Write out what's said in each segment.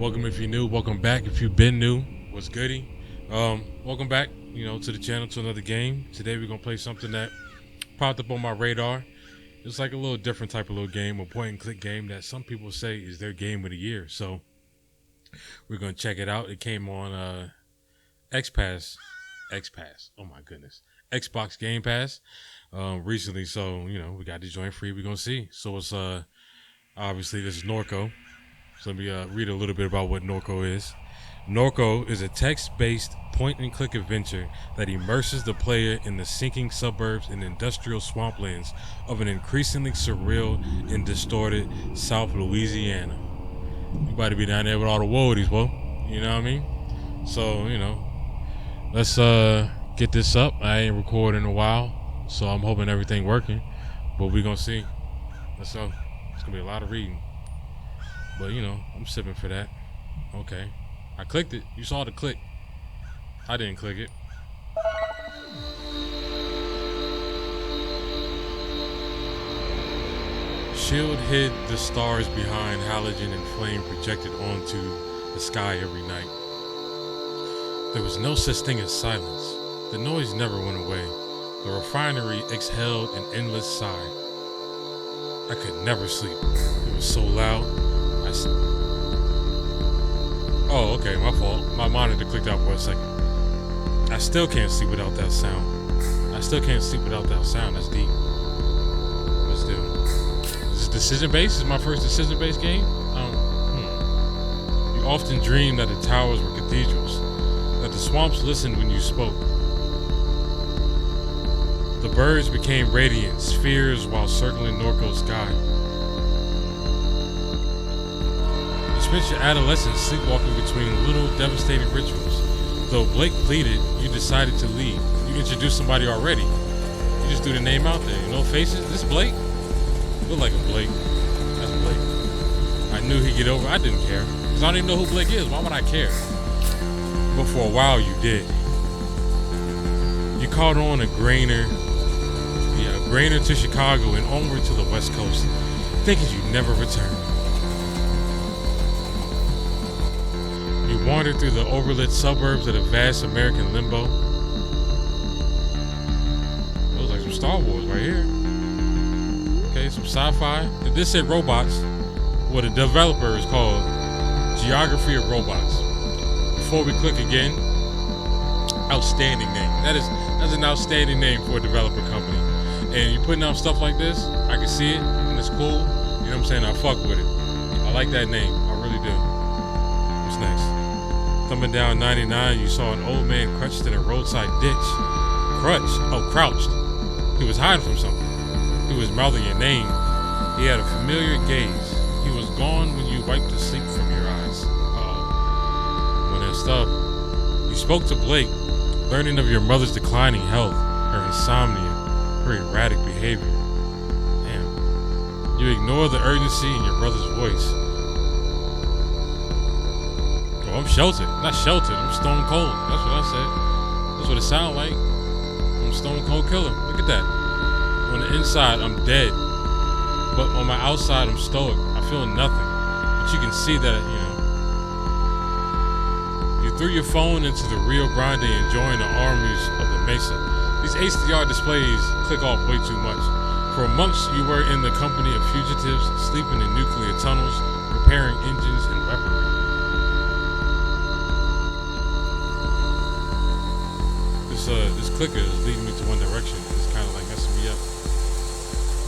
Welcome if you're new. Welcome back if you've been new. What's goody? Welcome back, to the channel, to another game. Today we're gonna play something that popped up on my radar. It's like a little different type of little game, a point and click game that some people say is their game of the year. So we're gonna check it out. It came on X Pass. Oh my goodness, Xbox Game Pass recently. So we got to join free. We're gonna see. So it's obviously this is Norco. So let me read a little bit about what Norco is. Norco is a text-based point-and-click adventure that immerses the player in the sinking suburbs and industrial swamplands of an increasingly surreal and distorted South Louisiana. You about to be down there with all the woadies, bro. You know what I mean? So, let's get this up. I ain't recorded in a while, so I'm hoping everything working. But we gonna see. Let's go. It's gonna be a lot of reading. But I'm sipping for that. Okay. I clicked it. You saw the click. I didn't click it. Shield hid the stars behind halogen and flame projected onto the sky every night. There was no such thing as silence. The noise never went away. The refinery exhaled an endless sigh. I could never sleep. It was so loud. Oh, okay, my fault. My monitor clicked out for a second. I still can't sleep without that sound. That's deep. Let's do. Is this decision-based? Is my first decision-based game? You often dream that the towers were cathedrals, that the swamps listened when you spoke. The birds became radiant spheres while circling Norco's sky. You spent your adolescence sleepwalking between little devastating rituals. Though Blake pleaded, you decided to leave. You introduced somebody already. You just threw the name out there. No faces? This Blake? Look like a Blake. That's Blake. I knew he'd get over. I didn't care. Because I don't even know who Blake is. Why would I care? But for a while you did. You caught on a grainer to Chicago and onward to the West Coast, thinking you'd never return. You wandered through the overlit suburbs of the vast American limbo. It was like some Star Wars right here. Okay, some sci-fi. If this said robots, what a developer is called Geography of Robots. Before we click again, outstanding name. That's an outstanding name for a developer company. And you putting out stuff like this, I can see it, and it's cool. You know what I'm saying? I fuck with it. I like that name. I really do. What's next? Thumbing down 99, you saw an old man crouched in a roadside ditch. Crouched. He was hiding from something. He was mouthing your name. He had a familiar gaze. He was gone when you wiped the sleep from your eyes. When that stuff. You spoke to Blake, learning of your mother's declining health, her insomnia, her erratic behavior. Damn. You ignore the urgency in your brother's voice. Oh, I'm sheltered. Not sheltered. I'm stone cold. That's what I said. That's what it sounded like. I'm stone cold killer. Look at that. On the inside, I'm dead. But on my outside, I'm stoic. I feel nothing. But you can see that, You threw your phone into the Rio Grande, enjoying the armies of the Mesa. These HDR displays click off way too much. For months, you were in the company of fugitives, sleeping in nuclear tunnels, repairing engines and weaponry. This clicker is leading me to one direction. It's kind of like messing me up.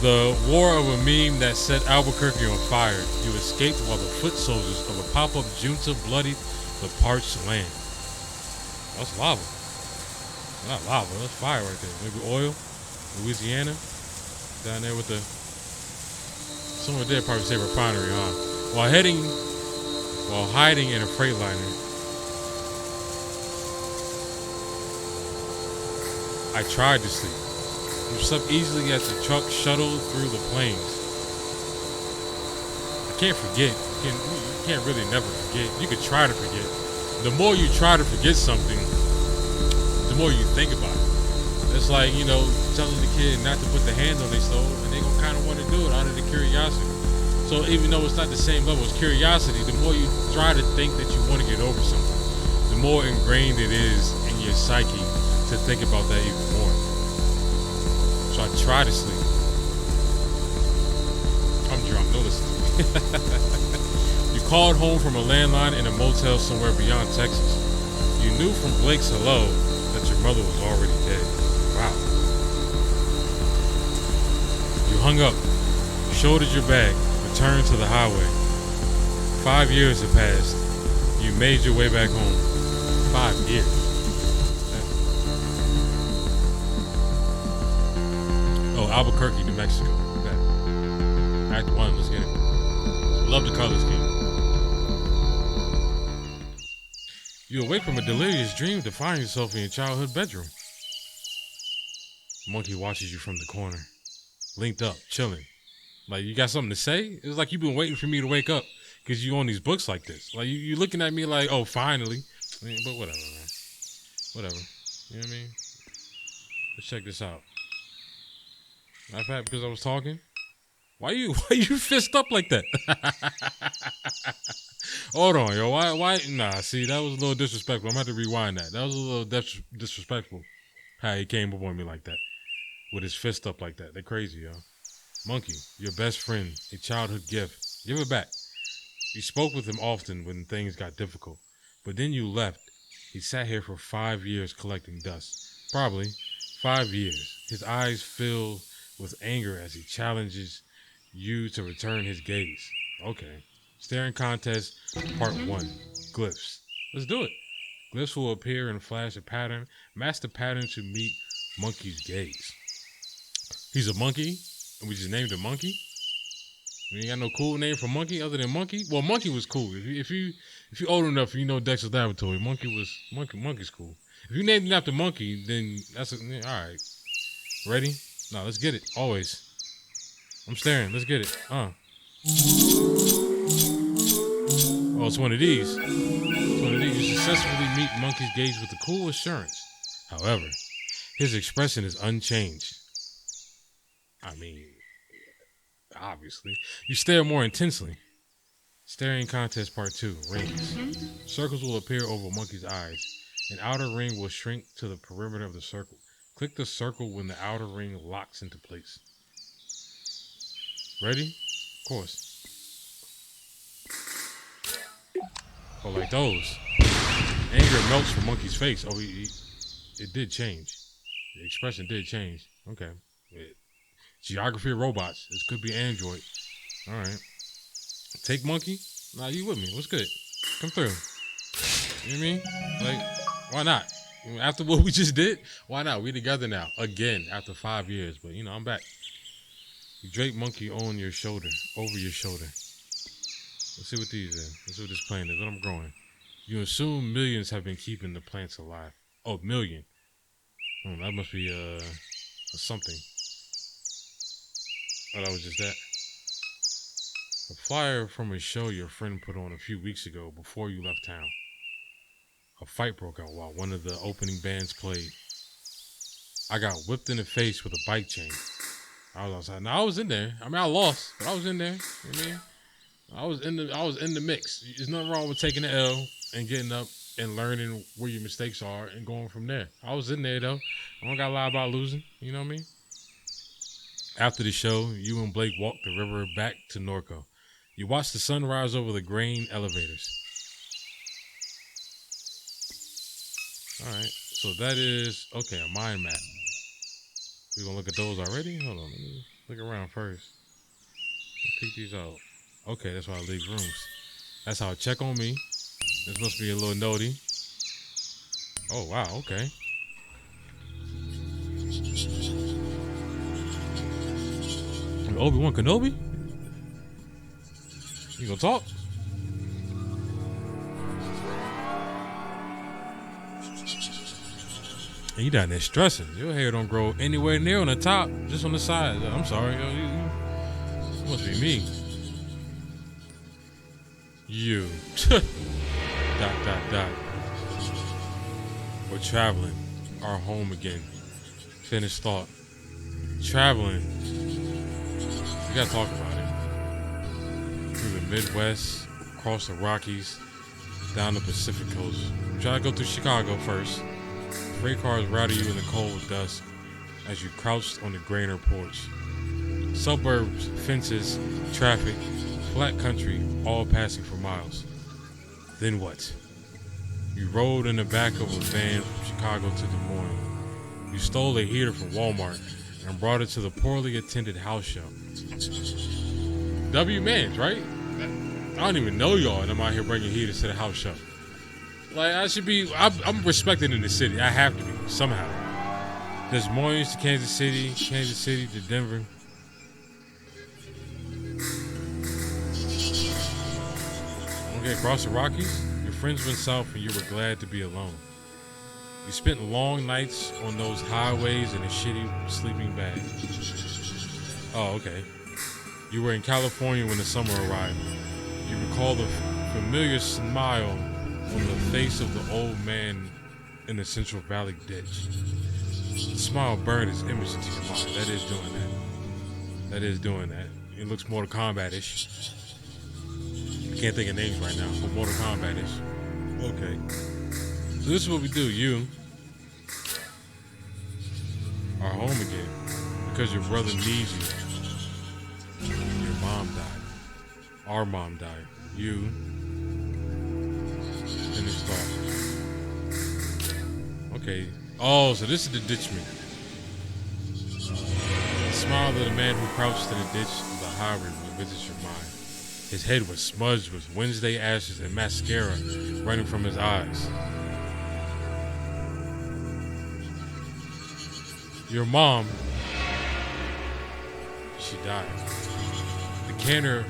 The war of a meme that set Albuquerque on fire. You escaped while the foot soldiers of a pop-up junta bloodied the parched land. That's lava. Not lava, that's fire right there. Maybe oil. Louisiana. Down there with the... Somewhere there probably say refinery, huh? While hiding in a Freightliner, I tried to sleep. You slept easily as the truck shuttled through the plains. I can't forget. You can't really never forget. You could try to forget. The more you try to forget something, the more you think about it. It's like, telling the kid not to put the hand on their stove, and they gonna kind of want to do it out of the curiosity. So So even though it's not the same level as curiosity, the more you try to think that you want to get over something, the more ingrained it is in your psyche to think about that even more. So I try to sleep. I'm drunk, no listen to me. You called home from a landline in a motel somewhere beyond Texas. You knew from Blake's hello that your mother was already dead. Wow. You hung up, shouldered your bag, returned to the highway. 5 years have passed. You made your way back home. 5 years. Oh, Albuquerque, New Mexico. Act 1, let's get it. Love the color scheme. You awake from a delirious dream to find yourself in your childhood bedroom. Monkey watches you from the corner, linked up, chilling. Like, you got something to say? It's like you've been waiting for me to wake up because you own these books like this. Like, you looking at me like, oh, finally. I mean, but whatever, man. Whatever. You know what I mean? Let's check this out. Matter of fact, because I was talking. Why you fist up like that? Hold on, yo. Why? Nah, see, that was a little disrespectful. I'm going to have to rewind that. That was a little disrespectful how he came up on me like that. With his fist up like that. They're crazy, yo. Monkey, your best friend, a childhood gift. Give it back. You spoke with him often when things got difficult. But then you left. He sat here for 5 years collecting dust. Probably 5 years. His eyes fill with anger as he challenges you to return his gaze. Okay. Staring contest, part 1. Glyphs. Let's do it. Glyphs will appear and flash a pattern. Match the pattern to meet Monkey's gaze. He's a monkey, and we just named him Monkey. We ain't got no cool name for Monkey other than Monkey. Well, Monkey was cool. If you old enough, you know Dexter's Laboratory. Monkey's cool. If you named him after Monkey, then that's all right. Ready? No, let's get it. Always. I'm staring. Let's get it. Oh, it's one of these. It's one of these. You successfully meet Monkey's gaze with a cool assurance. However, his expression is unchanged. I mean, obviously. You stare more intensely. Staring contest part 2. Rings. Circles will appear over Monkey's eyes. An outer ring will shrink to the perimeter of the circle. Click the circle when the outer ring locks into place. Ready? Of course. Oh, like those. Anger melts from Monkey's face. Oh, it did change. The expression did change. Okay. Geography of robots. This could be Android. All right. Take Monkey. Nah, you with me. What's good? Come through. You know what I mean? Like, why not? After what we just did, why not? We together now. Again, after 5 years. But, you know, I'm back. You drape Monkey on your shoulder. Over your shoulder. Let's see what these are. Let's see what this plant is. What I'm growing. You assume millions have been keeping the plants alive. Oh, million. Oh, that must be a something. Oh, that was just that. A flyer from a show your friend put on a few weeks ago before you left town. A fight broke out while one of the opening bands played. I got whipped in the face with a bike chain. I was outside. Now I was in there. I mean, I lost, but I was in there. You know what I mean? I was in the mix. There's nothing wrong with taking the L and getting up and learning where your mistakes are and going from there. I was in there though. I don't gotta lie about losing. You know what I mean? After the show, you and Blake walked the river back to Norco. You watched the sun rise over the grain elevators. All right, so that is, okay, a mind map. We're going to look at those already? Hold on, let me look around first. Pick these out. Okay, that's why I leave rooms. That's how I check on me. This must be a little notey. Oh, wow, okay. Obi-Wan Kenobi? You gonna talk? And you down there stressing. Your hair don't grow anywhere near on the top, just on the side. I'm sorry, yo. It must be me. You. ... We're traveling. Our home again. Finished thought. Traveling. We gotta talk about it. through the Midwest, across the Rockies, down the Pacific coast. Try to go through Chicago first. Freight cars routed you in the cold dusk as you crouched on the grainer porch. Suburbs, fences, traffic, flat country, all passing for miles. Then what? You rode in the back of a van from Chicago to Des Moines. You stole a heater from Walmart and brought it to the poorly attended house show. W Mans, right? I don't even know y'all, and I'm out here bringing heaters to the house show. Like, I should be, I'm respected in the city. I have to be, somehow. Des Moines to Kansas City to Denver. Okay, across the Rockies, your friends went south and you were glad to be alone. You spent long nights on those highways in a shitty sleeping bag. Oh, okay. You were in California when the summer arrived. You recall the familiar smile on the face of the old man in the Central Valley ditch. The smile burned his image into your mind. That is doing that. That is doing that. It looks Mortal Kombat-ish. I can't think of names right now, but Mortal Kombat-ish. Okay. So this is what we do. You are home again because your brother needs you. Your mom died. Our mom died. You finished off. Okay. Oh, so this is the ditchman. The smile of the man who crouched in the ditch of the highway visits your mind. His head was smudged with Wednesday ashes and mascara running from his eyes. Your mom, she died. The canner.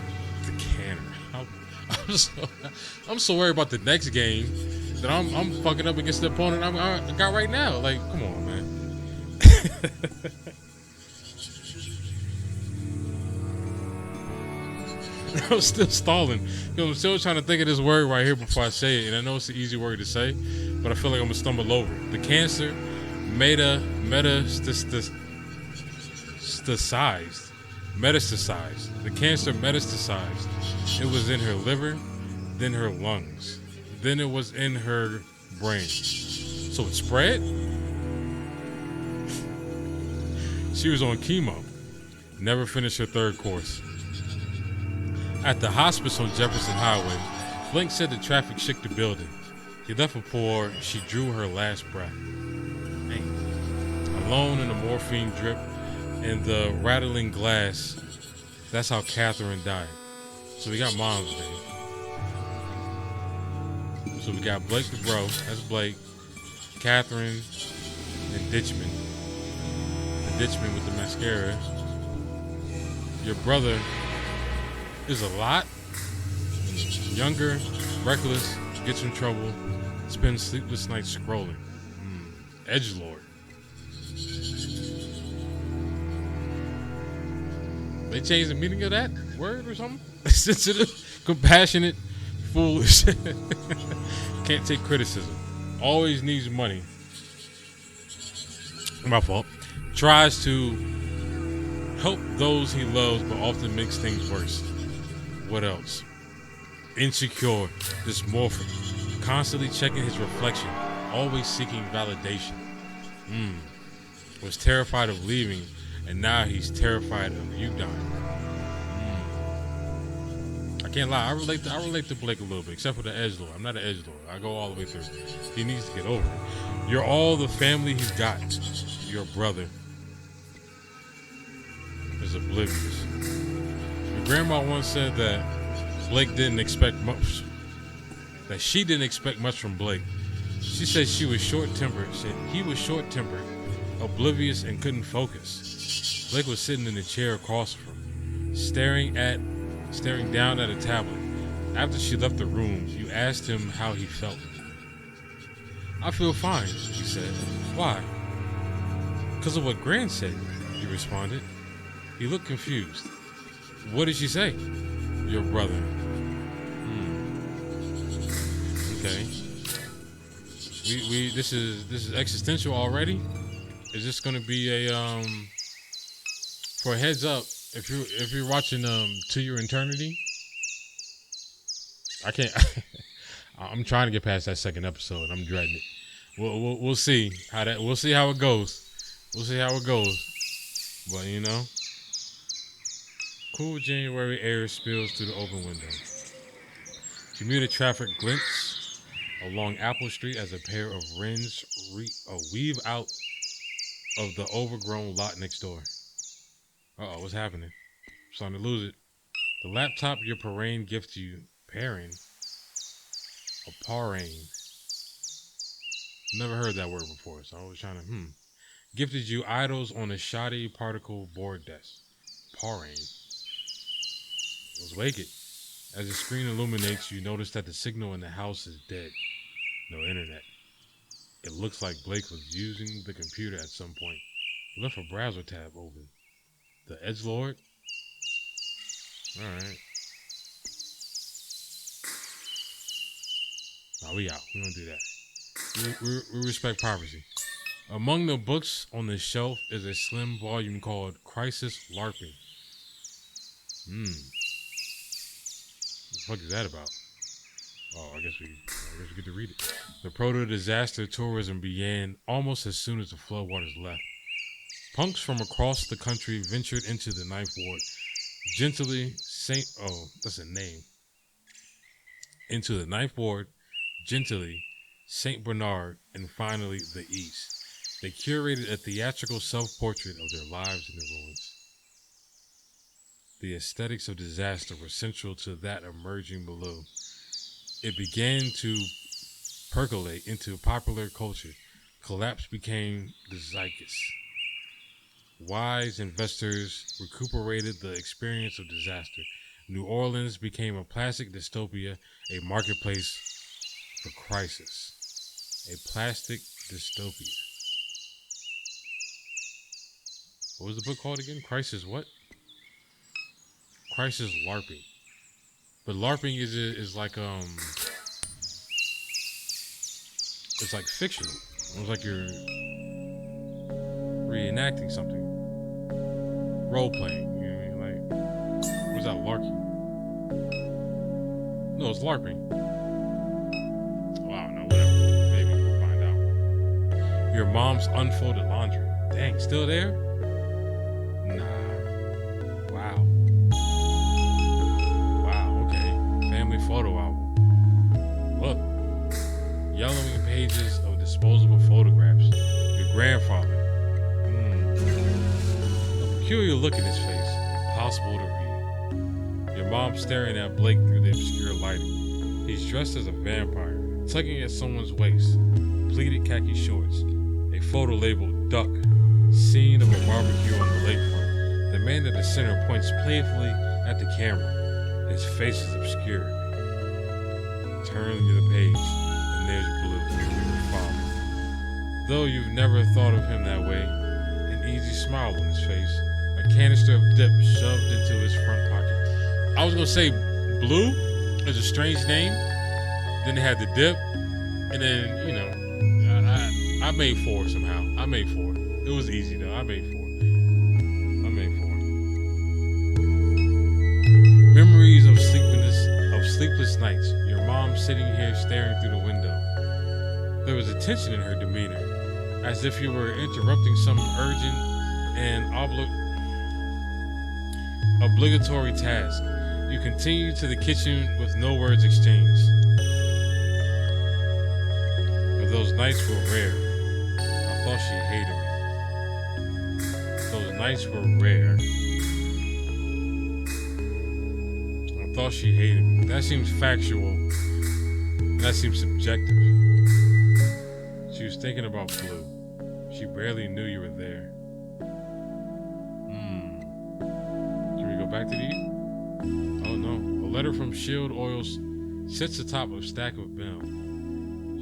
I'm so worried about the next game that I'm fucking up against the opponent I got right now. Like, come on, man. I'm still stalling. I'm still trying to think of this word right here before I say it. And I know it's an easy word to say, but I feel like I'm going to stumble over it. The cancer metastasized. The cancer metastasized. It was in her liver, then her lungs. Then it was in her brain. So it spread? She was on chemo. Never finished her third course. At the hospice on Jefferson Highway, Blink said the traffic shook the building. He left before she drew her last breath. Dang. Alone in the morphine drip and the rattling glass, that's how Catherine died. So we got Mom's Day. So we got Blake the bro, that's Blake, Catherine, and Ditchman. The Ditchman with the mascara. Your brother is a lot. Younger, reckless, gets in trouble, spends sleepless nights scrolling. Edgelord. They changed the meaning of that word or something? Sensitive, compassionate, foolish. Can't take criticism. Always needs money. My fault. Tries to help those he loves, but often makes things worse. What else? Insecure, dysmorphic, constantly checking his reflection, always seeking validation. Was terrified of leaving, and now he's terrified of you dying. I can't lie. I relate to Blake a little bit, except for the edgelord. I'm not an edgelord. I go all the way through. He needs to get over it. You're all the family he's got. Your brother is oblivious. Your grandma once said that Blake didn't expect much. That she didn't expect much from Blake. She said she was short-tempered. Said he was short-tempered, oblivious, and couldn't focus. Blake was sitting in the chair across from her, staring down at a tablet. After she left the room, you asked him how he felt. I feel fine, he said. Why? Because of what Gran said, he responded. He looked confused. What did she say? Your brother. Okay. This is existential already. Is this gonna be a for a heads up, if you're watching To Your Eternity, I can't. I'm trying to get past that second episode. I'm dreading it. We'll see how that. We'll see how it goes. We'll see how it goes. But you know, cool January air spills through the open window. Commuter traffic glints along Apple Street as a pair of wrens weave out of the overgrown lot next door. What's happening? I'm starting to lose it. The laptop your parrain gifts you. Parrain? A parrain. Never heard that word before, so I was trying to, Gifted you idols on a shoddy particle board desk. Parrain. Let's wake it. As the screen illuminates, you notice that the signal in the house is dead. No internet. It looks like Blake was using the computer at some point. He left a browser tab open. The edgelord? Alright. Nah, we out. We don't do that. We respect privacy. Among the books on the shelf is a slim volume called Crisis LARPing. What the fuck is that about? I guess we get to read it. The proto-disaster tourism began almost as soon as the floodwaters left. Punks from across the country ventured into the Ninth Ward, into the Ninth Ward, Gentilly, St. Bernard, and finally the East. They curated a theatrical self-portrait of their lives in the ruins. The aesthetics of disaster were central to that emerging milieu. It began to percolate into popular culture. Collapse became the zeitgeist. Wise investors recuperated the experience of disaster. New Orleans became a plastic dystopia, a marketplace for crisis. A plastic dystopia. What was the book called again? Crisis what? Crisis LARPing. But LARPing is like it's like fictional. It's like you're reenacting something. Role playing. You know what I mean? Like, what's that, LARPing? No, it's LARPing. Wow, no, whatever. Maybe we'll find out. Your mom's unfolded laundry. Dang, still there? Nah. Wow. Wow, okay. Family photo album. Look. Yellowing pages of disposable photographs. Your grandfather. A peculiar look in his face. Impossible to read. Your mom staring at Blake through the obscure lighting. He's dressed as a vampire, tugging at someone's waist. Pleated khaki shorts. A photo labeled Duck. Scene of a barbecue on the lakefront. The man at the center points playfully at the camera. His face is obscured. Turn to the page, and there's Blue, your father. Though you've never thought of him that way, an easy smile on his face, a canister of dip shoved into his front pocket. I was gonna say Blue is a strange name. Then they had the dip, and then I made four somehow. I made four. It was easy though. I made four. Memories of sleepless nights. Your mom sitting here staring through the window. There was a tension in her demeanor, as if you were interrupting some urgent and obligatory task. You continued to the kitchen with no words exchanged. But those nights were rare. I thought she hated me. Those nights were rare. I thought she hated me. That seems factual. That seems subjective. She was thinking about Blue. She barely knew you were there. Can we go back to these? Oh no. A letter from Shield Oils sits atop a stack of mail.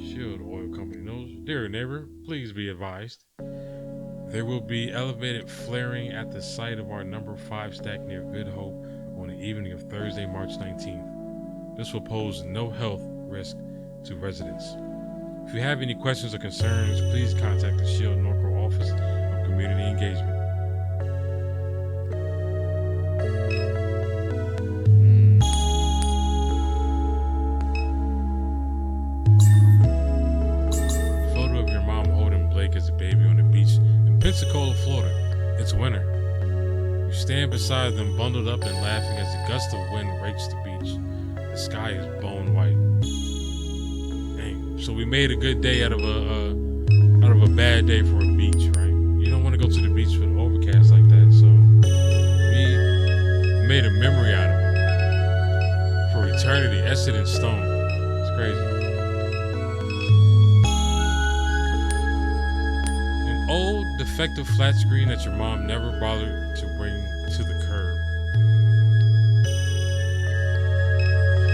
Shield Oil Company knows. Dear neighbor, please be advised. There will be elevated flaring at the site of our number 5 stack near Good Hope on the evening of Thursday, March 19th. This will pose no health risk to residents. If you have any questions or concerns, please contact the Shield Norco Office of Community Engagement. Pensacola, Florida. It's winter. You stand beside them, bundled up and laughing as a gust of wind rakes the beach. The sky is bone white. Dang. So we made a good day out of a bad day for a beach, right? You don't want to go to the beach with overcast like that, so we made a memory out of it for eternity, etched in stone. It's crazy. An old, defective flat screen that your mom never bothered to bring to the curb.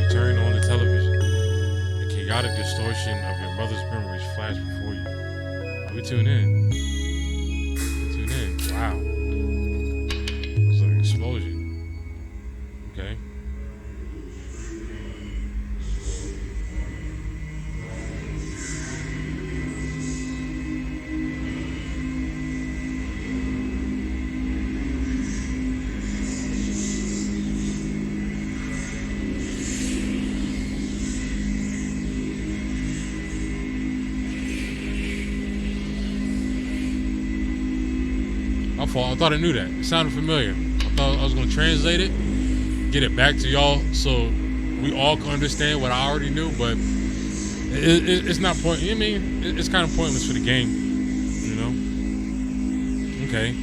You turn on the television. The chaotic distortion of your mother's memories flash before you. We tune in. Wow. It was like an explosion. Okay. My fault. I thought I knew that. It sounded familiar. I thought I was going to translate it, get it back to y'all so we all can understand what I already knew, but it's not point. I mean, it's kind of pointless for the game, you know? Okay.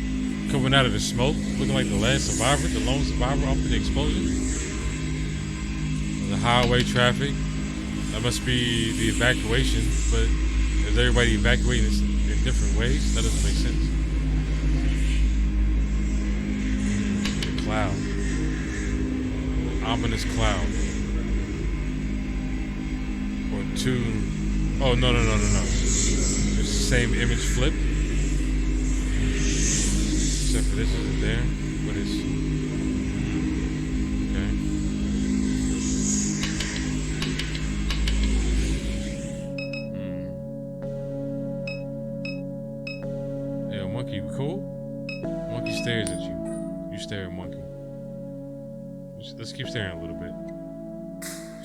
Coming out of the smoke, looking like the last survivor, the lone survivor after the explosion. The highway traffic. That must be the evacuation, but is everybody evacuating in different ways? That doesn't make sense. Cloud. Ominous cloud. Or two. Oh, no. It's the same image flipped. Except for this isn't there. But it's. Okay. Yeah, monkey, you cool? Monkey stares at you. You stare at monkey. Let's keep staring a little bit.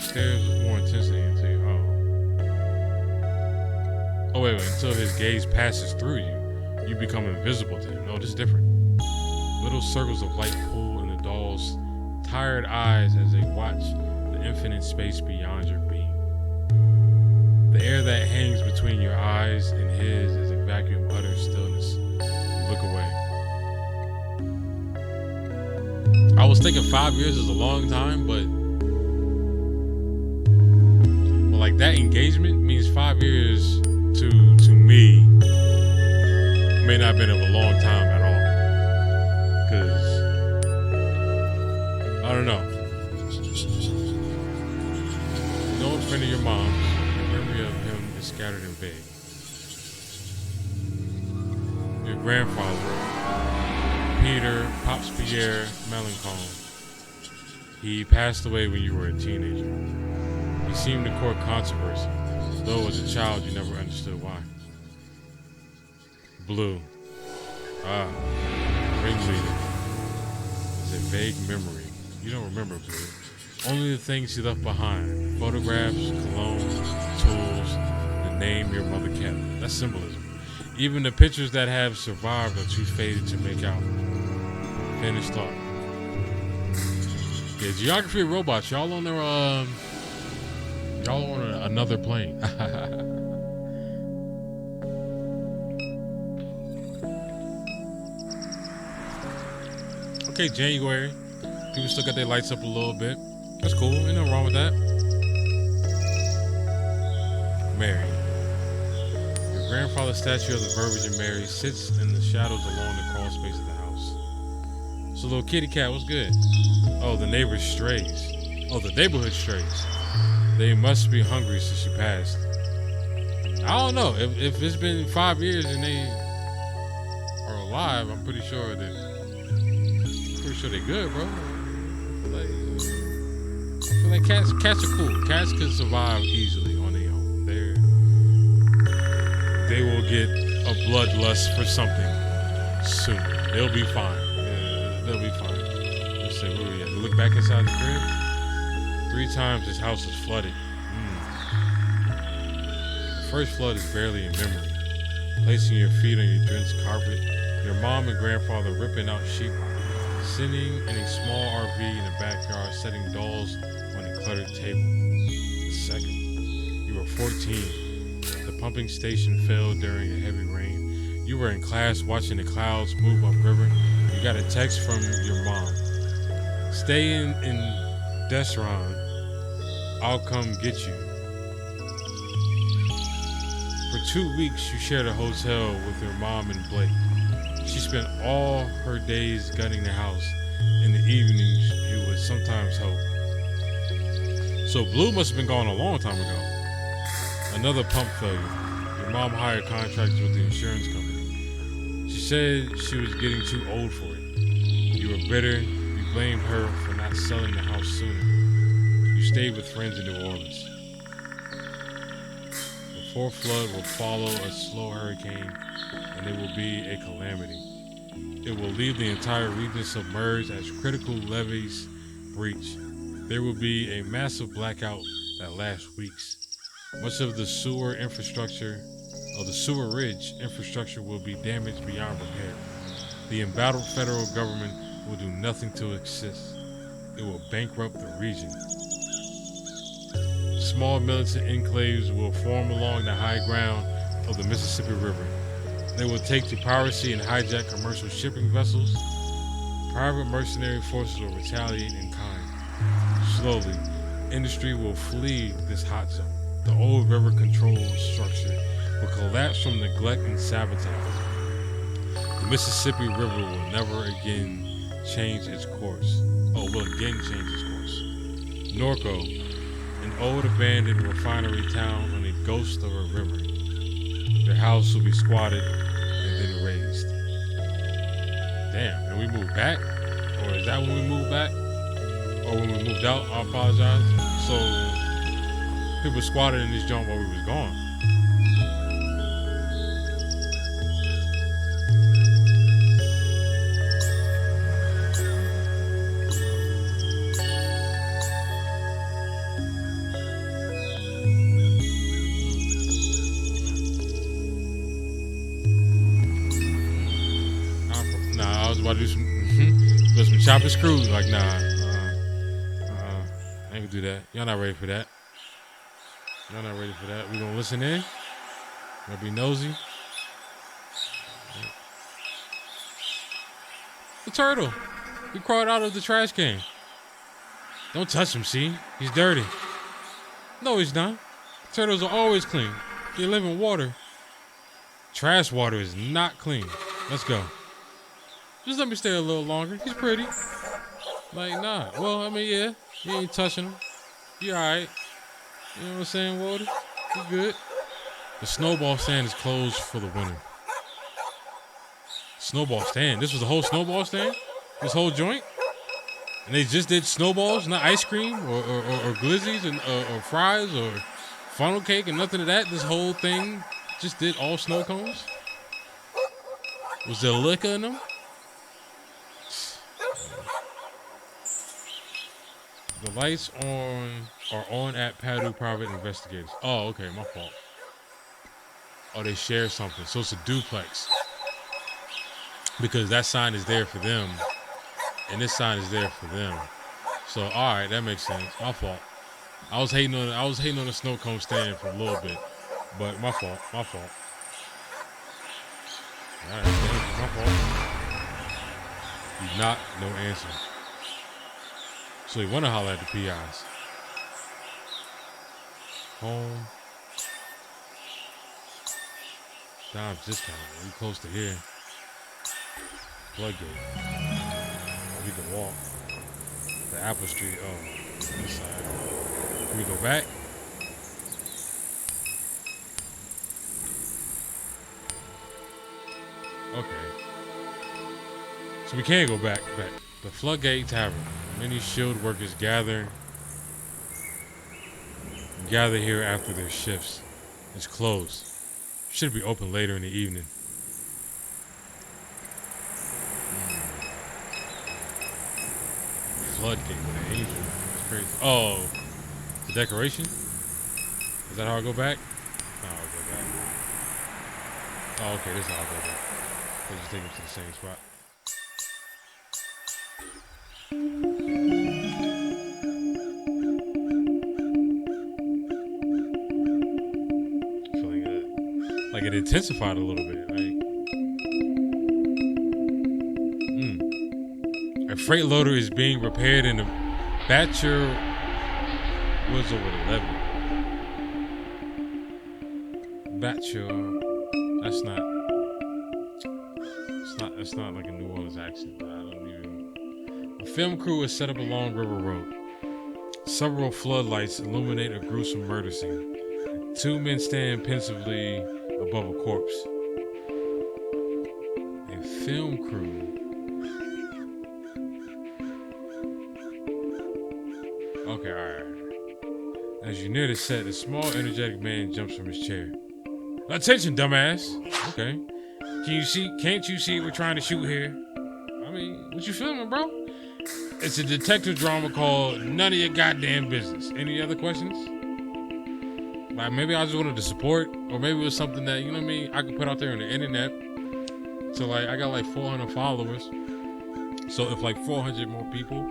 Stares with more intensity until you. Oh, wait. Until his gaze passes through you, you become invisible to him. No, this is different. Little circles of light pull in the doll's tired eyes as they watch the infinite space beyond your being. The air that hangs between your eyes and his is a vacuum of utter stillness. You look away. I was thinking 5 years is a long time, but like that engagement means 5 years to me may not have been of a long time at all. Cause I don't know. No friend of your mom's, the memory of him is scattered and vague. Your grandfather, Peter Pops Pierre Melancon. He passed away when you were a teenager. He seemed to court controversy, though as a child you never understood why. Blue. Ringleader. It's a vague memory. You don't remember Blue. Only the things he left behind. Photographs, cologne, tools, the name your mother kept. That's symbolism. Even the pictures that have survived are too faded to make out. Finished thought. Yeah, Geography of Robots. Y'all on their y'all on another plane. Okay, January. People still got their lights up a little bit. That's cool. Ain't nothing wrong with that. Mary. Your grandfather's statue of the Virgin Mary sits in the shadows along the crawl space of the house. So little kitty cat, what's good? Oh, the neighbor's strays. Oh, the neighborhood strays. They must be hungry since she passed. I don't know. If it's been 5 years and they are alive, I'm pretty sure they're good, bro. I feel like cats are cool. Cats can survive easily on their own. They will get a bloodlust for something soon. They'll be fine. Yeah, they'll be fine. Let's see, where we at? Look back inside the crib. 3 times this house was flooded. The first flood is barely in memory. Placing your feet on your drenched carpet, Your mom and grandfather ripping out sheetrock, sitting in a small RV in the backyard, setting dolls on a cluttered table. The second, you were 14. The pumping station failed during a heavy rain. You were in class watching the clouds move upriver. You got a text from your mom. Stay in Desron. I'll come get you. For 2 weeks, you shared a hotel with your mom and Blake. She spent all her days gutting the house. In the evenings, you would sometimes help. So Blue must have been gone a long time ago. Another pump failure. Your mom hired contractors with the insurance company. She said she was getting too old for it. You were bitter. You blamed her for not selling the house sooner. You stayed with friends in New Orleans. The fourth flood will follow a slow hurricane, and it will be a calamity. It will leave the entire region submerged as critical levees breach. There will be a massive blackout that lasts weeks. Much of the sewerage infrastructure will be damaged beyond repair. The embattled federal government will do nothing to assist. It will bankrupt the region. Small militant enclaves will form along the high ground of the Mississippi River. They will take to piracy and hijack commercial shipping vessels. Private mercenary forces will retaliate in kind. Slowly, industry will flee this hot zone. The old river control structure will collapse from neglect and sabotage. The Mississippi River will never again change its course. Norco, an old abandoned refinery town on a ghost of a river. Their house will be squatted and then razed. Damn, and we moved back? Or is that when we moved back? Or when we moved out? I apologize. So, people squatted in this joint while we was gone. I was about to do some chop and screw. Like, nah, I ain't gonna do that. Y'all not ready for that. Y'all not ready for that. We gonna listen in. Gonna be nosy. The turtle. He crawled out of the trash can. Don't touch him, see? He's dirty. No, he's not. Turtles are always clean. They live in water. Trash water is not clean. Let's go. Just let me stay a little longer. He's pretty. Like, nah. Well, I mean, yeah. You ain't touching him. You alright. You know what I'm saying, Water? You good. The snowball stand is closed for the winter. Snowball stand? This was the whole snowball stand? This whole joint? And they just did snowballs, not ice cream or glizzies and or fries or funnel cake and nothing of that. This whole thing just did all snow cones? Was there liquor in them? The lights are on at Padu Private Investigators. Oh, okay, my fault. Oh, they share something. So it's a duplex. Because that sign is there for them. And this sign is there for them. So alright, that makes sense. My fault. I was hating on the snow cone stand for a little bit. But my fault. Alright, my fault. He's not no answer. So you want to holler at the PIs. Home. Dom's discount. We close to here. Floodgate. We can walk. The Apple Street. Oh, this side. Can we go back? Okay. So we can go back. The Floodgate Tavern. Many shield workers gather here after their shifts. It's closed. Should be open later in the evening. Floodgate with an angel. It's crazy. Oh, the decoration? Is that how I go back? No, I'll go back. Oh, okay, this is how I go back. They just take him to the same spot. Feeling it, like it intensified a little bit. Like, a freight loader is being repaired in the Batcher Woods over 11. Batcher. That's not like a New Orleans accent, but I don't even. A film crew is set up along River Road. Several floodlights illuminate a gruesome murder scene. Two men stand pensively above a corpse. A film crew. Okay, alright. As you near the set, a small, energetic man jumps from his chair. Attention, dumbass! Okay. Can't you see we're trying to shoot here? I mean, what you filming, bro? It's a detective drama called None of Your Goddamn Business. Any other questions? Like, maybe I just wanted to support, or maybe it was something that, you know what I mean, I could put out there on the internet. So, like, I got like 400 followers. So if like 400 more people,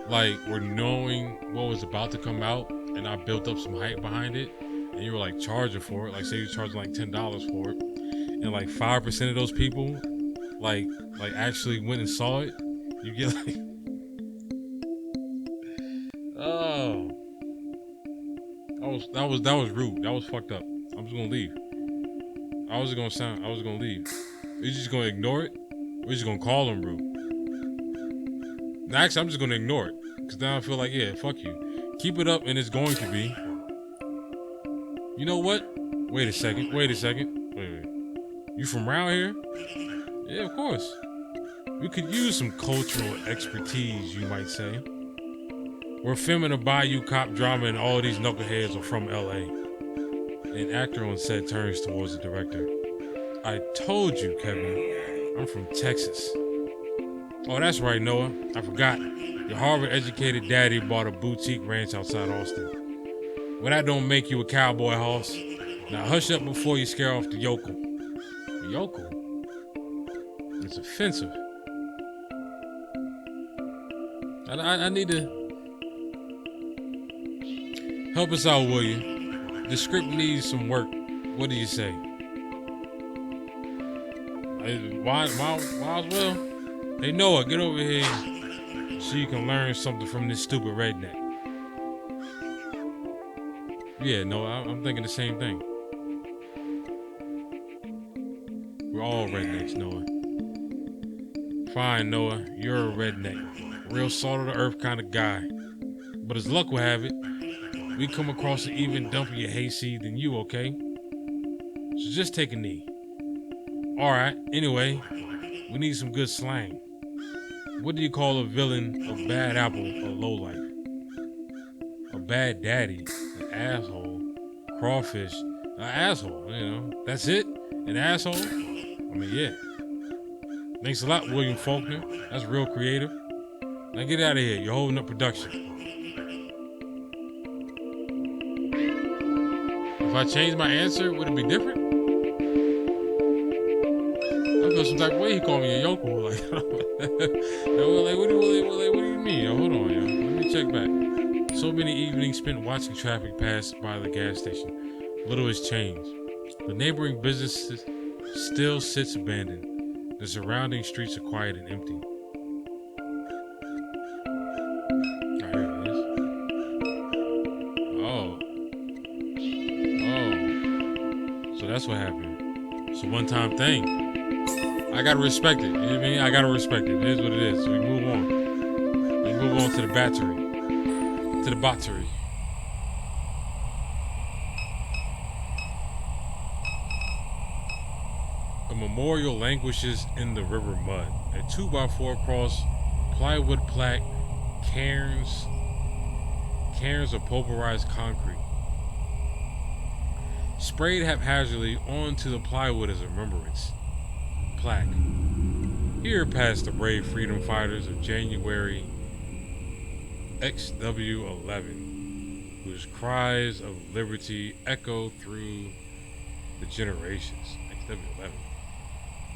like, were knowing what was about to come out, and I built up some hype behind it, and you were like charging for it, like say you're charging like $10 for it, and like 5% of those people like actually went and saw it, you get like oh, that was rude. That was fucked up. I'm just gonna leave. I was gonna leave. You just gonna ignore it? We're just gonna call them rude. No, actually, I'm just gonna ignore it, because now I feel like, yeah, fuck you. Keep it up, and it's going to be. You know what? Wait a second. Wait. You from around here? Yeah, of course. We could use some cultural expertise, you might say. We're filming a Bayou cop drama, and all these knuckleheads are from LA. An actor on set turns towards the director. I told you, Kevin. I'm from Texas. Oh, that's right, Noah. I forgot. Your Harvard-educated daddy bought a boutique ranch outside Austin. Well, that don't make you a cowboy horse. Now hush up before you scare off the yokel. The yokel? It's offensive. I need to... Help us out, will you? The script needs some work. What do you say? Why as well? Hey, Noah, get over here so you can learn something from this stupid redneck. Yeah, no, I'm thinking the same thing. We're all rednecks, Noah. Fine, Noah, you're a redneck. Real salt of the earth kind of guy. But as luck will have it, we come across an even dumpier hayseed than you, okay? So just take a knee. Alright, anyway, we need some good slang. What do you call a villain, a bad apple, a lowlife? A bad daddy, an asshole, crawfish, an asshole, you know. That's it? An asshole? I mean, yeah. Thanks a lot, William Faulkner. That's real creative. Now get out of here. You're holding up production. If I changed my answer, would it be different? I feel some type of way he called me a yokel. Like, what do you mean? Yo, hold on, yo. Let me check back. So many evenings spent watching traffic pass by the gas station. Little has changed. The neighboring business still sits abandoned. The surrounding streets are quiet and empty. Oh, here it is. Oh. So that's what happened. It's a one-time thing. I gotta respect it. You know what I mean? I gotta respect it. It is what it is. So we move on. We move on to the battery. To the battery. A memorial languishes in the river mud. A 2x4 cross plywood plaque, cairns of pulverized concrete. Sprayed haphazardly onto the plywood as a remembrance. Plaque. Here passed the brave freedom fighters of January XW11, whose cries of liberty echo through the generations. XW11.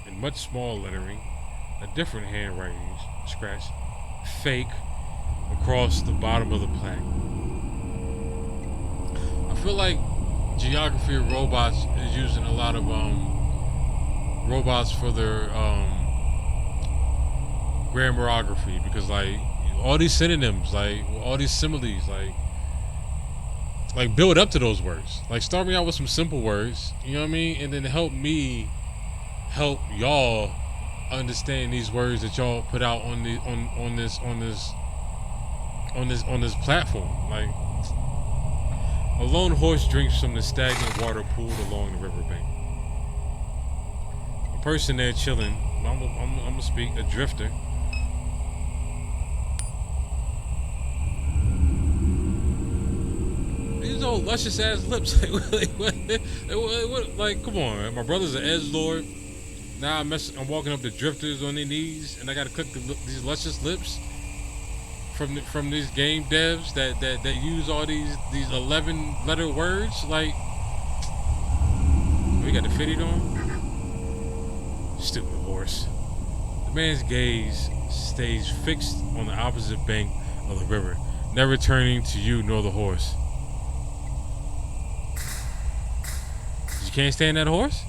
in much smaller lettering, a different handwriting scratch, fake, across the bottom of the plaque. I feel like Geography of Robots is using a lot of robots for their grammarography, because like all these synonyms, like all these similes, like build up to those words. Like start me out with some simple words, you know what I mean, and then help me help y'all understand these words that y'all put out on this platform. Like, a lone horse drinks from the stagnant water pooled along the riverbank. A person there chilling, I'm gonna speak, a drifter. These old luscious ass lips. Like, come on, man. My brother's an edgelord. Now I'm walking up to drifters on their knees, and I gotta click these luscious lips from these game devs that use all these 11-letter words. Like, we got the fitted on. Stupid horse. The man's gaze stays fixed on the opposite bank of the river, never turning to you nor the horse. You can't stand that horse?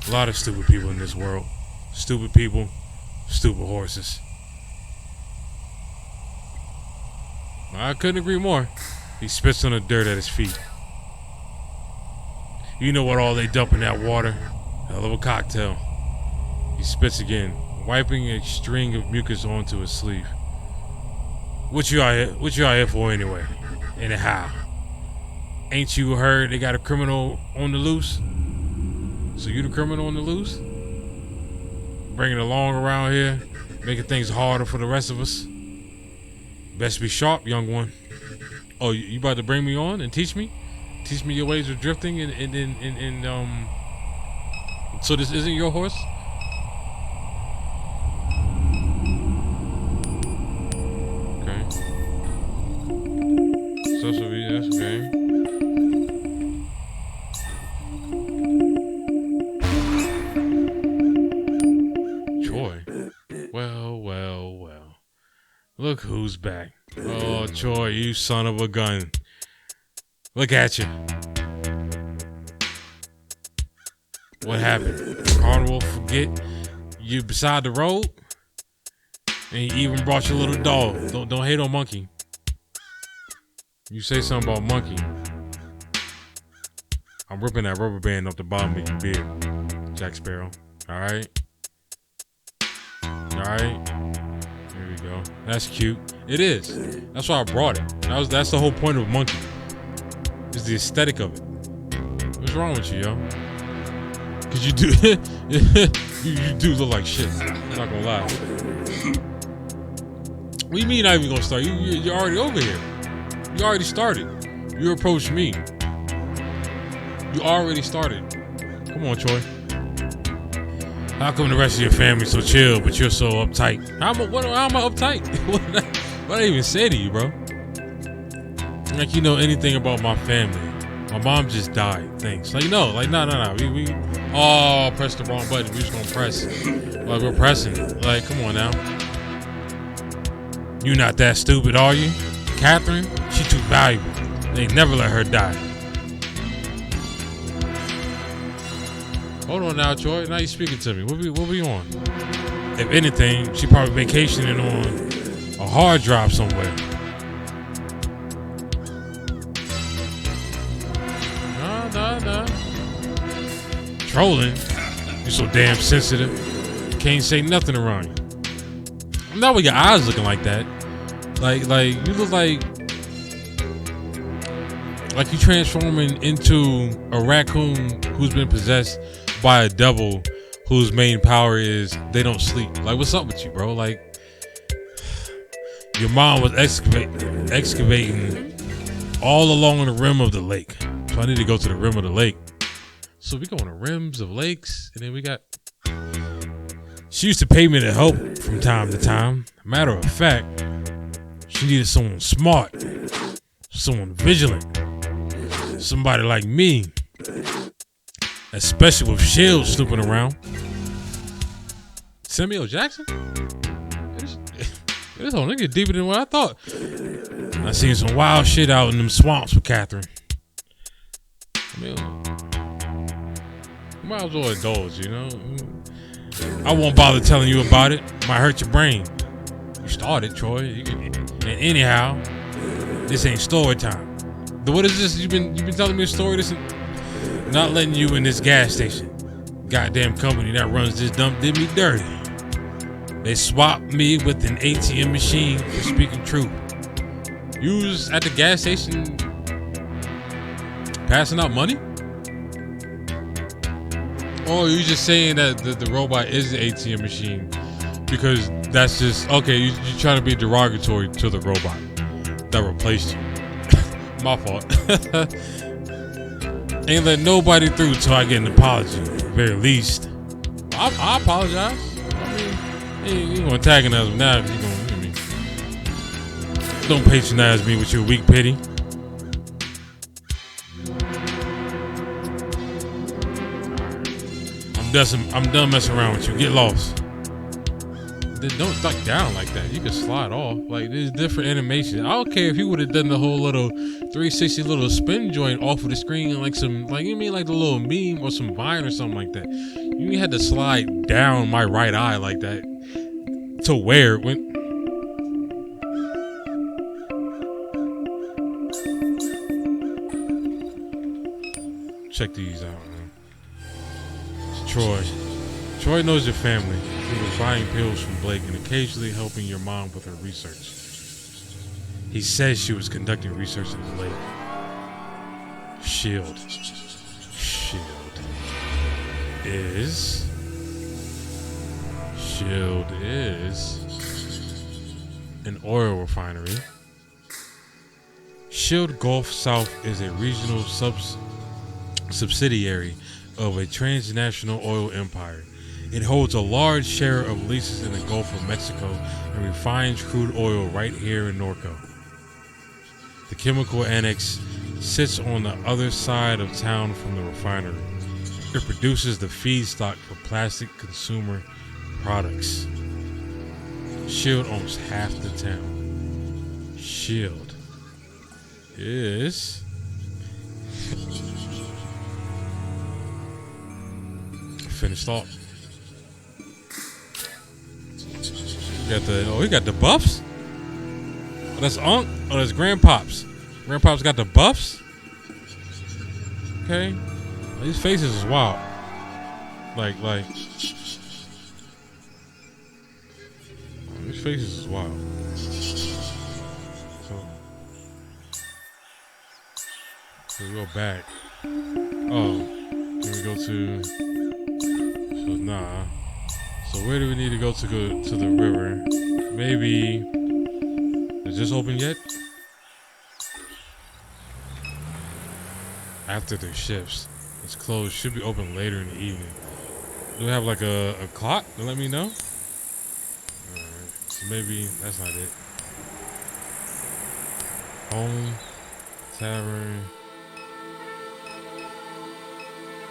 A lot of stupid people in this world. Stupid people, stupid horses. I couldn't agree more. He spits on the dirt at his feet. You know what all they dump in that water? Hell of a cocktail. He spits again, wiping a string of mucus onto his sleeve. What you out here for anyway? Anyhow. Ain't you heard they got a criminal on the loose? So you the criminal on the loose? Bringing it along around here, making things harder for the rest of us. Best be sharp, young one. Oh, you about to bring me on and teach me? Teach me your ways of drifting and so this isn't your horse? Okay. So that's okay. Well. Look who's back. Oh, Troy, you son of a gun. Look at you. What happened? Carnival forget you beside the road? And you even brought your little dog. Don't hate on Monkey. You say something about Monkey, I'm ripping that rubber band off the bottom of your beard, Jack Sparrow. Alright? Alright? There we go. That's cute. It is. That's why I brought it. That's the whole point of a monkey. It's the aesthetic of it. What's wrong with you, yo? Cause you do you do look like shit. I'm not gonna lie. What do you mean not even gonna start? You're already over here. You already started. You approached me. You already started. Come on, Troy. How come the rest of your family's so chill, but you're so uptight? How am I uptight? What did I even say to you, bro? Like you know anything about my family? My mom just died. Thanks. Like no. We pressed the wrong button. We just gonna press. Like we're pressing it. Like come on now. You not that stupid, are you? Catherine? She too valuable. They never let her die. Hold on now, Troy. Now you speaking to me. What we on? If anything, she probably vacationing on a hard drive somewhere. Nah. Trolling. You so damn sensitive. Can't say nothing around you. Now with your eyes looking like that. Like you look like you transforming into a raccoon who's been possessed by a devil whose main power is they don't sleep. Like what's up with you, bro? Like your mom was excavating all along the rim of the lake. So I need to go to the rim of the lake. So we go on the rims of lakes, and then we got. She used to pay me to help from time to time. Matter of fact, she needed someone smart, someone vigilant, somebody like me, especially with shields snooping around. Samuel Jackson? This whole nigga deeper than what I thought. I seen some wild shit out in them swamps with Catherine. I mean, you might as well indulge, you know? I won't bother telling you about it. Might hurt your brain. You started, Troy. And anyhow, this ain't story time. What is this? You've been telling me a story. This is not letting you in this gas station. Goddamn company that runs this dump did me dirty. They swapped me with an ATM machine for speaking truth. You was at the gas station passing out money? Or are you just saying that the robot is the ATM machine because that's just, okay, you're trying to be derogatory to the robot that replaced you. My fault. Ain't let nobody through till I get an apology, at the very least. I apologize. I mean, you gonna antagonize me now if you gonna, I mean, don't patronize me with your weak pity. I'm done messing around with you. Get lost. Don't duck down like that. You can slide off. Like, there's different animations. I don't care if you would have done the whole little 360 little spin joint off of the screen, like some, like, you mean like the little meme or some Vine or something like that. You had to slide down my right eye like that to where when. Check these out, man. It's Troy. Troy knows your family. He was buying pills from Blake and occasionally helping your mom with her research. He says she was conducting research in the lake. Shield is an oil refinery. Shield Gulf South is a regional subsidiary of a transnational oil empire. It holds a large share of leases in the Gulf of Mexico and refines crude oil right here in Norco. The chemical annex sits on the other side of town from the refinery. It produces the feedstock for plastic consumer products. Shield owns half the town. Shield is finished off. He got the buffs? Oh, that's Unc? Oh, that's Grandpops. Grandpops got the buffs? Okay. These faces is wild. Like. These faces is wild. So we go back. Oh. Can we go to... So, nah. So where do we need to go to the river? Maybe, is this open yet? After their shifts. It's closed. Should be open later in the evening. Do we have like a clock to let me know? Alright. So maybe that's not it. Home. Tavern.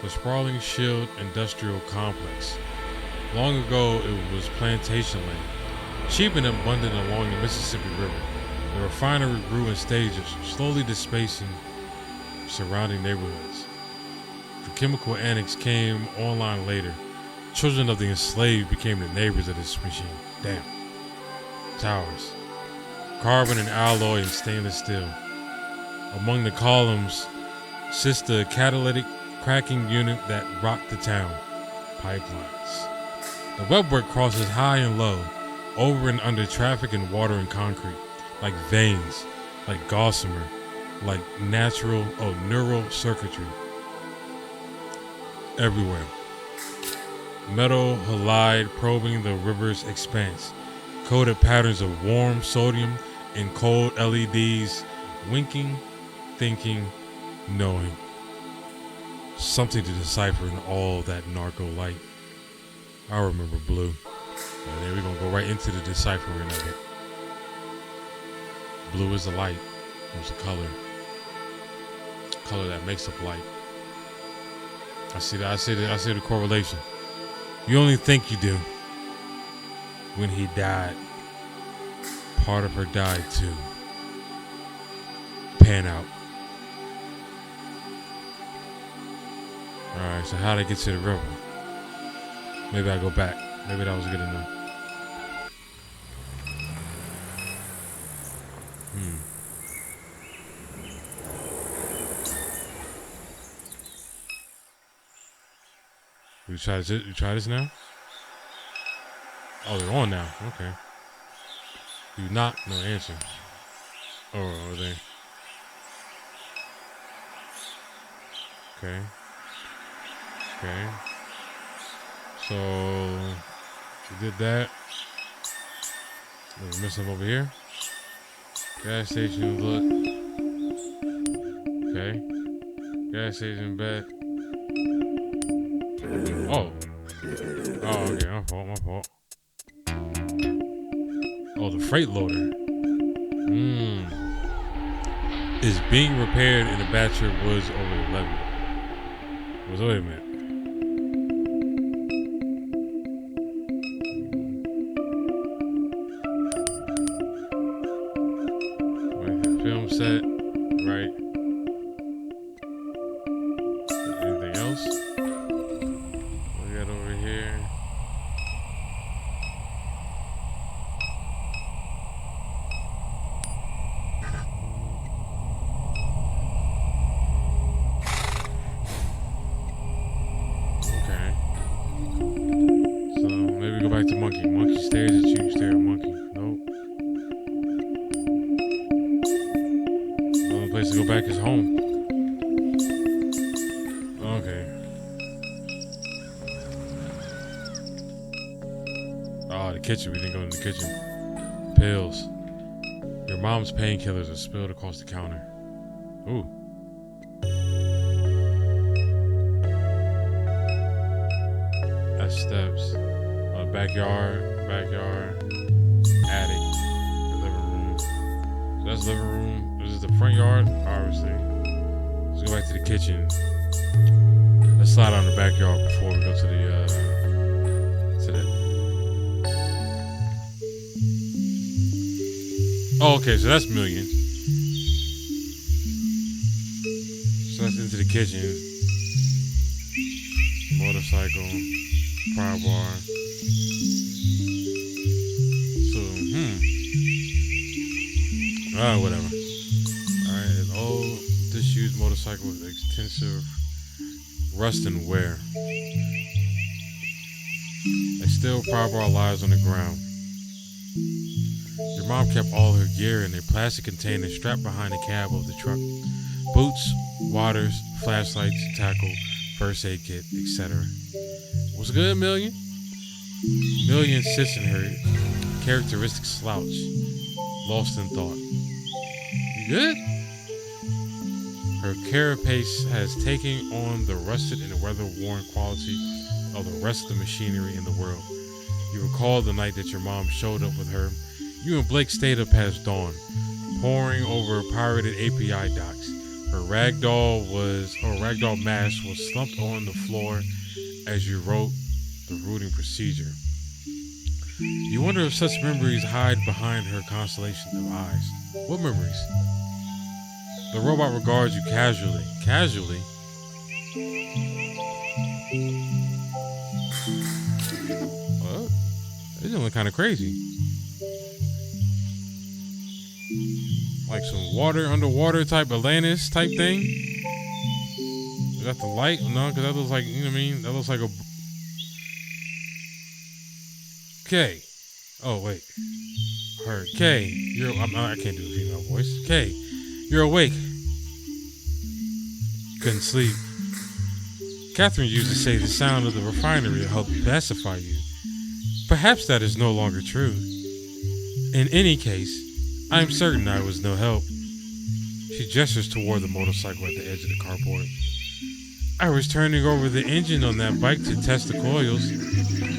The sprawling Shield Industrial Complex. Long ago, it was plantation land, cheap and abundant along the Mississippi River. The refinery grew in stages, slowly displacing surrounding neighborhoods. The chemical annex came online later. Children of the enslaved became the neighbors of this machine. Damn. Towers. Carbon and alloy and stainless steel. Among the columns sits the catalytic cracking unit that rocked the town. Pipelines. The webwork crosses high and low, over and under traffic and water and concrete, like veins, like gossamer, like neural circuitry. Everywhere. Metal halide probing the river's expanse, coded patterns of warm sodium and cold LEDs, winking, thinking, knowing. Something to decipher in all that narco light. I remember blue. And then we're going to go right into the deciphering of it. Blue is the light. It's a color. Color that makes up light. I see the correlation. You only think you do. when he died, part of her died too. Pan out. Alright, so how'd I get to the river? Maybe I go back. Maybe that was good enough. You try this now? Oh, they're on now. Okay. You knock, no answer. Oh, are they? Okay. Okay. So you did that. We're missing over here. Gas station, look. Okay. Gas station back. Oh. Oh, okay. My fault. Oh, the freight loader. Is being repaired in the battery was over 11. Wait a minute. Film set, right? Anything else? What we got over here? Okay. So maybe go back to monkey. Monkey stares at you, stare at monkey. Nope. The only place to go back is home. Okay. Oh, the kitchen. We didn't go in the kitchen. Pills. Your mom's painkillers are spilled across the counter. Ooh. That's steps. Backyard, attic, living room. So that's living room. This is the front yard, obviously. Let's go back to the kitchen. Let's slide on the backyard before we go to the Oh, okay, so that's million. So that's into the kitchen. Motorcycle, pry bar. So, whatever. Alright, an old disused motorcycle with extensive rust and wear. A steel pry bar lies on the ground. Your mom kept all her gear in a plastic container strapped behind the cab of the truck. Boots, waters, flashlights, tackle, first aid kit, etc. What's good, Million? Million sits in her characteristic slouch, lost in thought. You good? Her carapace has taken on the rusted and weather-worn quality of the rest of the machinery in the world. You recall the night that your mom showed up with her. You and Blake stayed up past dawn, poring over pirated API docks. Her ragdoll mask was slumped on the floor as you wrote the routing procedure. You wonder if such memories hide behind her constellation of eyes. What memories? The robot regards you casually. Casually? What? This is kind of crazy. Like some underwater type Atlantis type thing. Is that the light? No, because that looks like, you know what I mean? That looks like a... K. Oh, wait. Her. K. I can't do a female voice. K. You're awake. Couldn't sleep. Catherine used to say the sound of the refinery will help pacify you. Perhaps that is no longer true. In any case, I am certain I was no help. She gestures toward the motorcycle at the edge of the carport. I was turning over the engine on that bike to test the coils.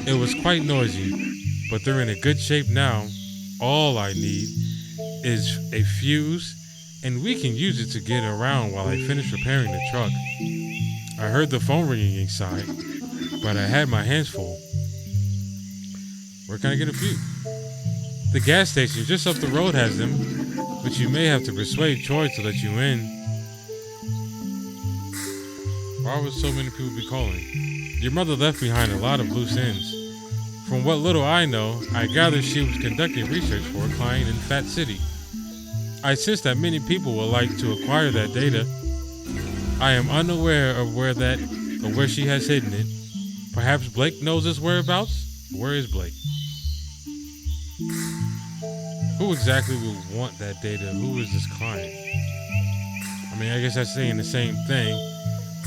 It was quite noisy, but they're in a good shape now. All I need is a fuse, and we can use it to get around while I finish repairing the truck. I heard the phone ringing inside, but I had my hands full. Where can I get a few? The gas station just up the road has them, but you may have to persuade Troy to let you in. Why would so many people be calling? Your mother left behind a lot of loose ends. From what little I know, I gather she was conducting research for a client in Fat City. I sense that many people would like to acquire that data. I am unaware of where she has hidden it. Perhaps Blake knows his whereabouts? Where is Blake? Who exactly would want that data? Who is this client? I mean, I guess that's saying the same thing.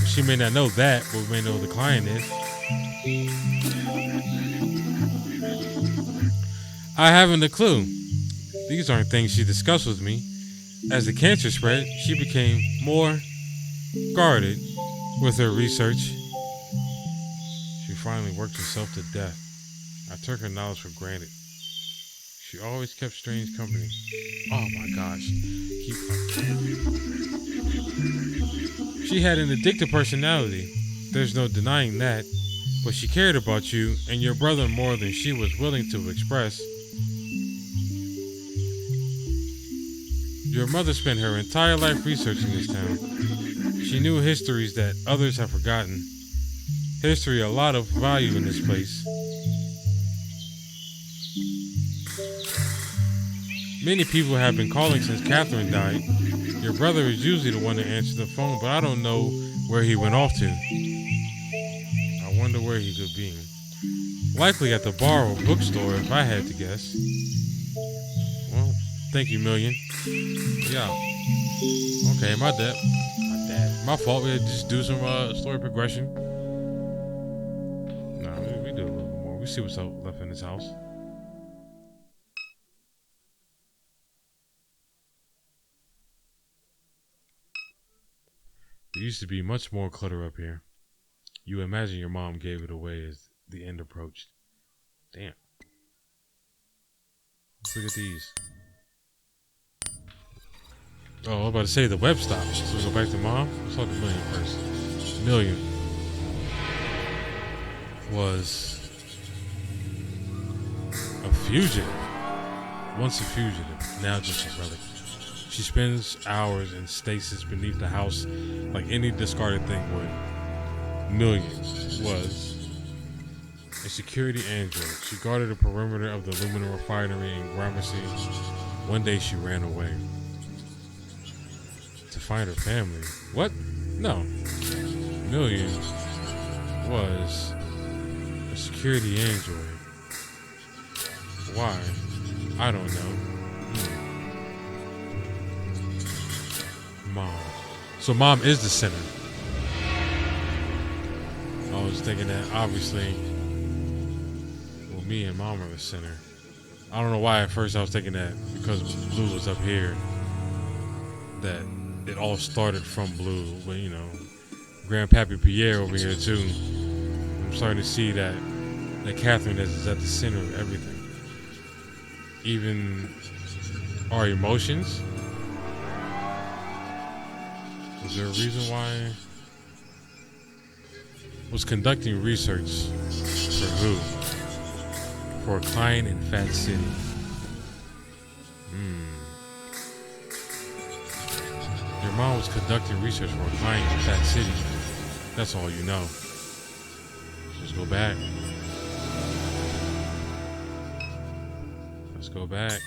She may not know that, but we may know who the client is. I haven't a clue. These aren't things she discussed with me. As the cancer spread, she became more guarded with her research. She finally worked herself to death. I took her knowledge for granted. She always kept strange company. Oh my gosh. She had an addictive personality. There's no denying that. But she cared about you and your brother more than she was willing to express. Your mother spent her entire life researching this town. She knew histories that others have forgotten. History, a lot of value in this place. Many people have been calling since Catherine died. Your brother is usually the one to answer the phone, but I don't know where he went off to. I wonder where he could be. Likely at the bar or bookstore if I had to guess. Well, thank you, Million. Yeah. Okay, my dad. My fault. We had to just do some story progression. Nah, we do a little bit more. We see what's left in this house. There used to be much more clutter up here. You imagine your mom gave it away as the end approached. Damn. Let's look at these. Oh, I was about to say the web stopped. So we go back to mom. Let's talk to Million first. Million was a fugitive. Once a fugitive, now just a relic. She spends hours in stasis beneath the house like any discarded thing would. Million was a security android. She guarded the perimeter of the aluminum refinery in Gramercy. One day she ran away. To find her family. What? No. Million was a security android. Why? I don't know. Mom. So mom is the sinner. I was thinking that obviously, well, me and mom are the sinner. I don't know why at first I was thinking that because Blue was up here, that it all started from Blue. But you know, Grandpappy Pierre over here too. I'm starting to see that Catherine is at the center of everything. Even our emotions. Is there a reason why? Was conducting research for who? For a client in Fat City. Your mom was conducting research for a client in Fat City. That's all you know. Let's go back. Let's go back.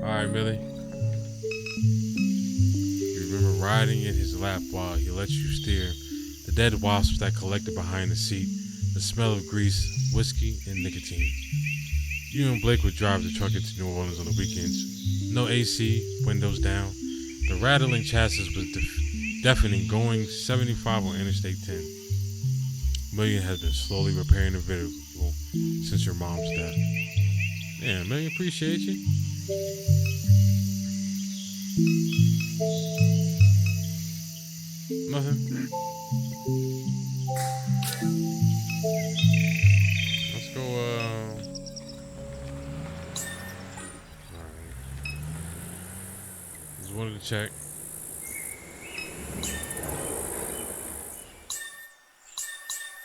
Alright, Millie. You remember riding in his lap while he lets you steer. The dead wasps that collected behind the seat. The smell of grease, whiskey, and nicotine. You and Blake would drive the truck into New Orleans on the weekends. No AC, windows down. The rattling chassis was deafening, going 75 on Interstate 10. Million has been slowly repairing the vehicle since your mom's death. Yeah, Million, appreciate you. Nothing. Let's go, alright. Just wanted to check.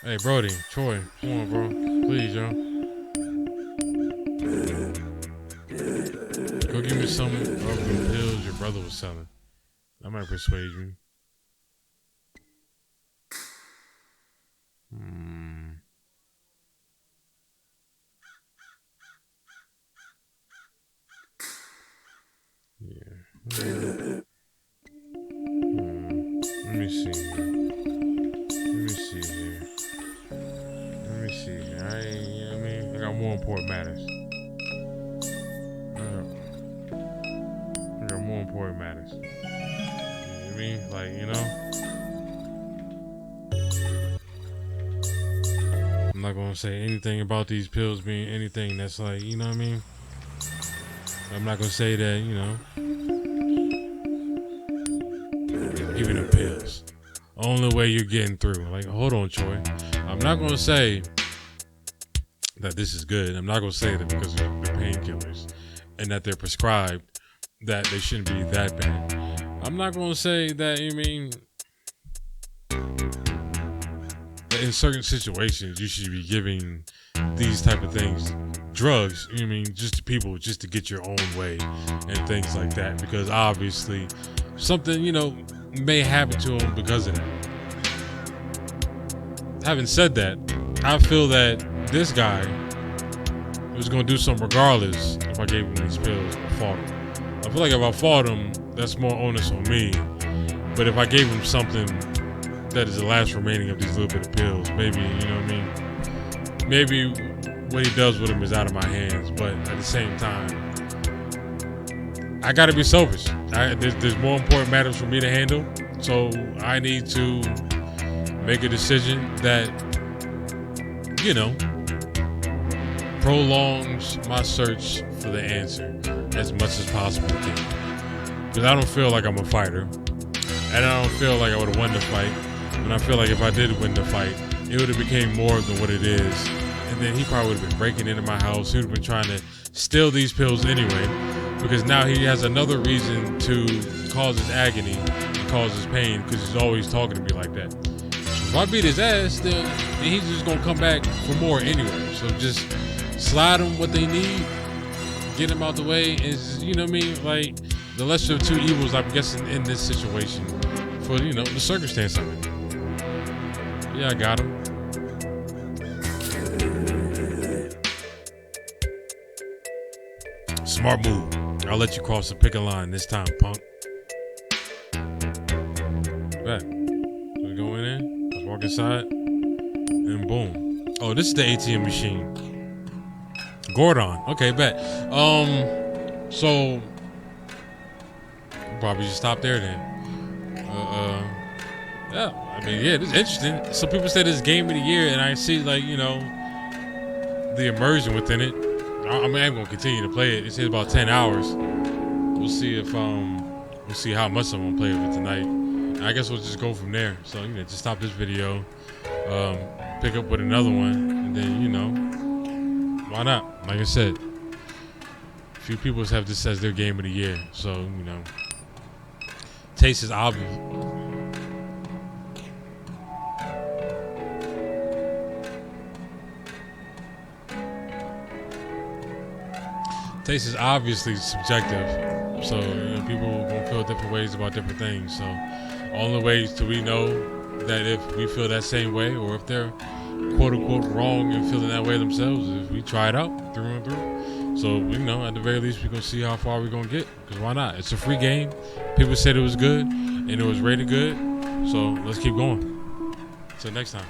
Hey, Brody, Troy, come on, bro. Please, yo. Go give me some of the pills your brother was selling. I might persuade you. Yeah. Let me see here. I got more important matters. I got more important matters. You know what I mean? Like, you know? I'm not gonna say anything about these pills being anything that's like, you know what I mean? I'm not gonna say that, you know. Even the pills. Only way you're getting through. Like, hold on, Troy. I'm not gonna say that this is good. I'm not gonna say that because they're painkillers and that they're prescribed that they shouldn't be that bad. I'm not gonna say that, you mean, that in certain situations you should be giving these type of things, drugs, you mean, just to people just to get your own way and things like that, because obviously something, you know, may happen to them because of that. Having said that, I feel that this guy was going to do something regardless if I gave him these pills or fought him. I feel like if I fought him, that's more onus on me. But if I gave him something that is the last remaining of these little bit of pills, maybe, you know what I mean? Maybe what he does with them is out of my hands. But at the same time, I got to be selfish. There's more important matters for me to handle. So I need to make a decision that, you know, prolongs my search for the answer as much as possible. Because I don't feel like I'm a fighter, and I don't feel like I would have won the fight. And I feel like if I did win the fight, it would have became more than what it is. And then he probably would have been breaking into my house. He would have been trying to steal these pills anyway, because now he has another reason to cause his agony and cause his pain, because he's always talking to me like that. If I beat his ass, then he's just gonna come back for more anyway. So just slide them what they need, get them out the way, is, you know what I mean? Like, the lesser of two evils, I'm guessing, in this situation, for, you know, the circumstance of it. Yeah, I got him. Smart move. I'll let you cross the picket line this time, punk. Bet. We're going in. Let's walk inside. And boom. Oh, this is the ATM machine. Gordon. Okay, bet. So probably just stop there then. Yeah. I mean, yeah, this is interesting. Some people say this is game of the year, and I see, like, you know, the immersion within it. I mean, I'm gonna continue to play it. It says about 10 hours. We'll see if we'll see how much I'm gonna play with it tonight. And I guess we'll just go from there. So, you know, just stop this video, pick up with another one, and then, you know, why not? Like I said, a few people have this as their game of the year. So, you know, taste is obvious. Taste is obviously subjective, so, you know, people will feel different ways about different things. So only ways till we know that if we feel that same way, or if they're quote unquote wrong and feeling that way themselves, if we try it out through and through. So, you know, at the very least, we're gonna see how far we're gonna get, because why not? It's a free game. People said it was good and it was rated good, so let's keep going. Till next time.